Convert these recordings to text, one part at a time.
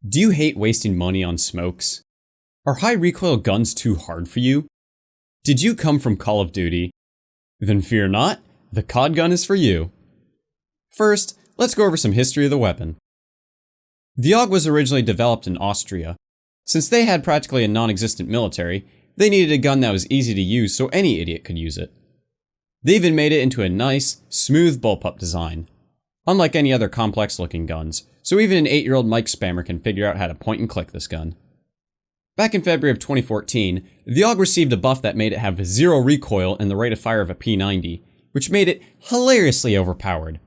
Do you hate wasting money on smokes? Are high recoil guns too hard for you? Did you come from Call of Duty? Then fear not, the COD gun is for you. First, let's go over some history of the weapon. The AUG was originally developed in Austria. Since they had practically a non-existent military, they needed a gun that was easy to use so any idiot could use it. They even made it into a nice, smooth bullpup design. Unlike any other complex looking guns, so even an 8-year-old mic spammer can figure out how to point and click this gun. Back in February of 2014, the AUG received a buff that made it have 0 recoil and the rate of fire of a P90, which made it hilariously overpowered.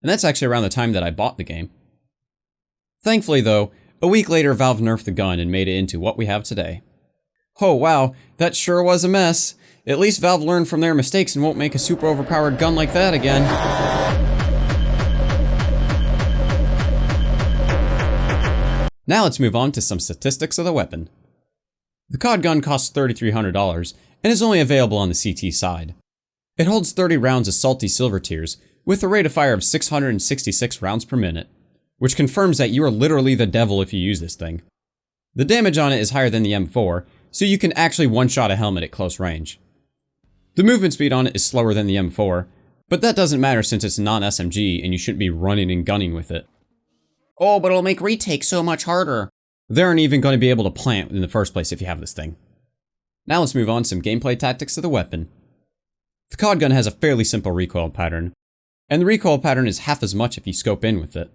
And that's actually around the time that I bought the game. Thankfully though, a week later Valve nerfed the gun and made it into what we have today. Oh wow, that sure was a mess. At least Valve learned from their mistakes and won't make a super overpowered gun like that again. Now let's move on to some statistics of the weapon. The COD gun costs $3,300 and is only available on the CT side. It holds 30 rounds of salty silver tiers with a rate of fire of 666 rounds per minute, which confirms that you are literally the devil if you use this thing. The damage on it is higher than the M4, so you can actually one-shot a helmet at close range. The movement speed on it is slower than the M4, but that doesn't matter since it's non-SMG and you shouldn't be running and gunning with it. Oh, but it'll make retake so much harder. They aren't even going to be able to plant in the first place if you have this thing. Now let's move on to some gameplay tactics of the weapon. The COD gun has a fairly simple recoil pattern, and the recoil pattern is half as much if you scope in with it.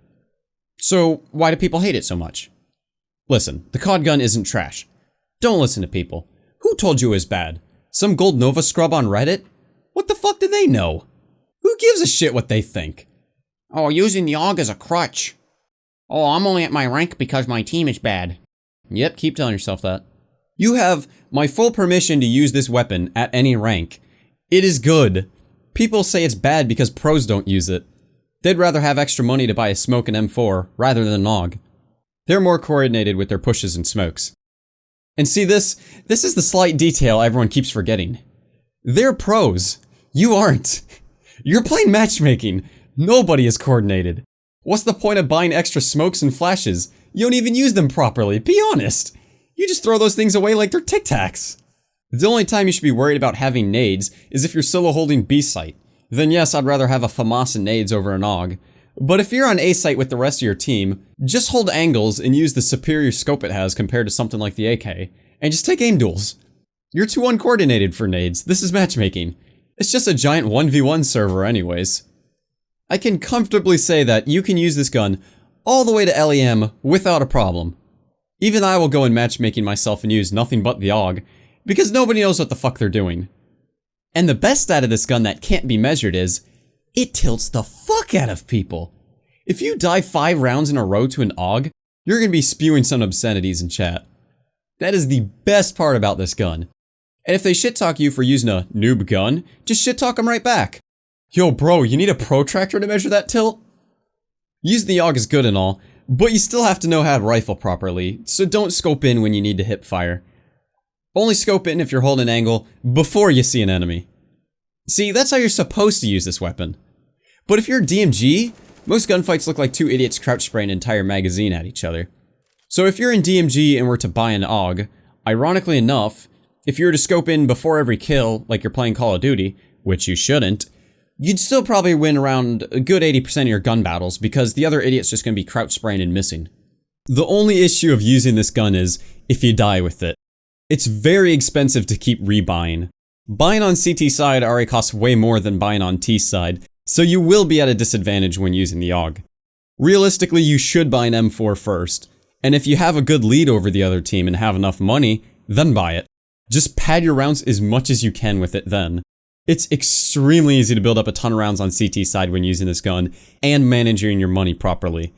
So why do people hate it so much? Listen, the COD gun isn't trash. Don't listen to people. Who told you it was bad? Some Gold Nova scrub on Reddit? What the fuck do they know? Who gives a shit what they think? Oh, using the AUG as a crutch. Oh, I'm only at my rank because my team is bad. Yep, keep telling yourself that. You have my full permission to use this weapon at any rank. It is good. People say it's bad because pros don't use it. They'd rather have extra money to buy a smoke and M4 rather than an AUG. They're more coordinated with their pushes and smokes. And see this is the slight detail everyone keeps forgetting. They're pros. You aren't. You're playing matchmaking. Nobody is coordinated. What's the point of buying extra smokes and flashes? You don't even use them properly, be honest. You just throw those things away like they're Tic Tacs. The only time you should be worried about having nades is if you're solo holding B site. Then yes, I'd rather have a FAMAS and nades over an AUG. But if you're on A site with the rest of your team, just hold angles and use the superior scope it has compared to something like the AK, and just take aim duels. You're too uncoordinated for nades, this is matchmaking. It's just a giant 1v1 server anyways. I can comfortably say that you can use this gun all the way to LEM without a problem. Even I will go in matchmaking myself and use nothing but the AUG, because nobody knows what the fuck they're doing. And the best stat of this gun that can't be measured is, it tilts the fuck out of people. If you die 5 rounds in a row to an AUG, you're gonna be spewing some obscenities in chat. That is the best part about this gun. And if they shit talk you for using a noob gun, just shit talk them right back. Yo bro, you need a protractor to measure that tilt? Using the AUG is good and all, but you still have to know how to rifle properly, so don't scope in when you need to hip fire. Only scope in if you're holding an angle before you see an enemy. See, that's how you're supposed to use this weapon. But if you're DMG, most gunfights look like two idiots crouch spraying an entire magazine at each other. So if you're in DMG and were to buy an AUG, ironically enough, if you were to scope in before every kill, like you're playing Call of Duty, which you shouldn't, you'd still probably win around a good 80% of your gun battles because the other idiot's just gonna be crouch spraying and missing. The only issue of using this gun is if you die with it. It's very expensive to keep rebuying. Buying on CT side already costs way more than buying on T side, so you will be at a disadvantage when using the AUG. Realistically, you should buy an M4 first, and if you have a good lead over the other team and have enough money, then buy it. Just pad your rounds as much as you can with it then. It's extremely easy to build up a ton of rounds on CT side when using this gun, and managing your money properly.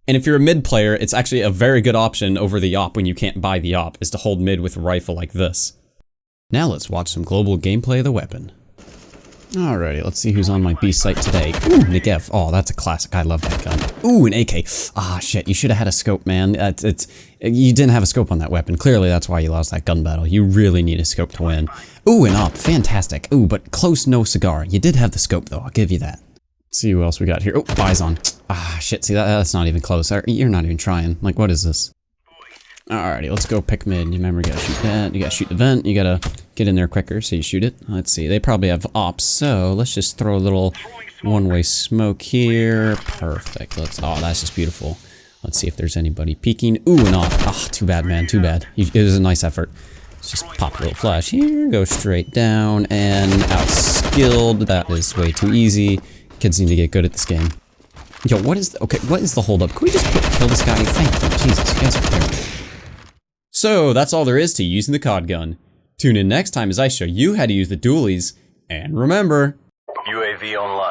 And if you're a mid player, it's actually a very good option over the AWP when you can't buy the AWP, is to hold mid with a rifle like this. Now let's watch some global gameplay of the weapon. Alrighty, let's see who's on my B site today. Ooh, Negev. Oh, that's a classic. I love that gun. Ooh, an AK. Ah, shit. You should have had a scope, man. You didn't have a scope on that weapon. Clearly, that's why you lost that gun battle. You really need a scope to win. Ooh, an AWP. Fantastic. Ooh, but close no cigar. You did have the scope, though. I'll give you that. Let's see who else we got here. Oh, Bison. Ah, shit. See, that's not even close. You're not even trying. Like, what is this? Alrighty, let's go pick mid. Remember, you gotta shoot that. You gotta shoot the vent. You gotta get in there quicker, so you shoot it. Let's see. They probably have ops, so let's just throw a little one-way smoke here. Perfect. Oh, that's just beautiful. Let's see if there's anybody peeking. Ooh, an op. Ah, too bad, man. Too bad. It was a nice effort. Let's just pop a little flash here. Go straight down and outskilled. That is way too easy. Kids need to get good at this game. Yo, what is the holdup? Can we just kill this guy? Thank you. Jesus, you guys are terrible. So, that's all there is to using the COD gun. Tune in next time as I show you how to use the dualies. And remember... UAV online.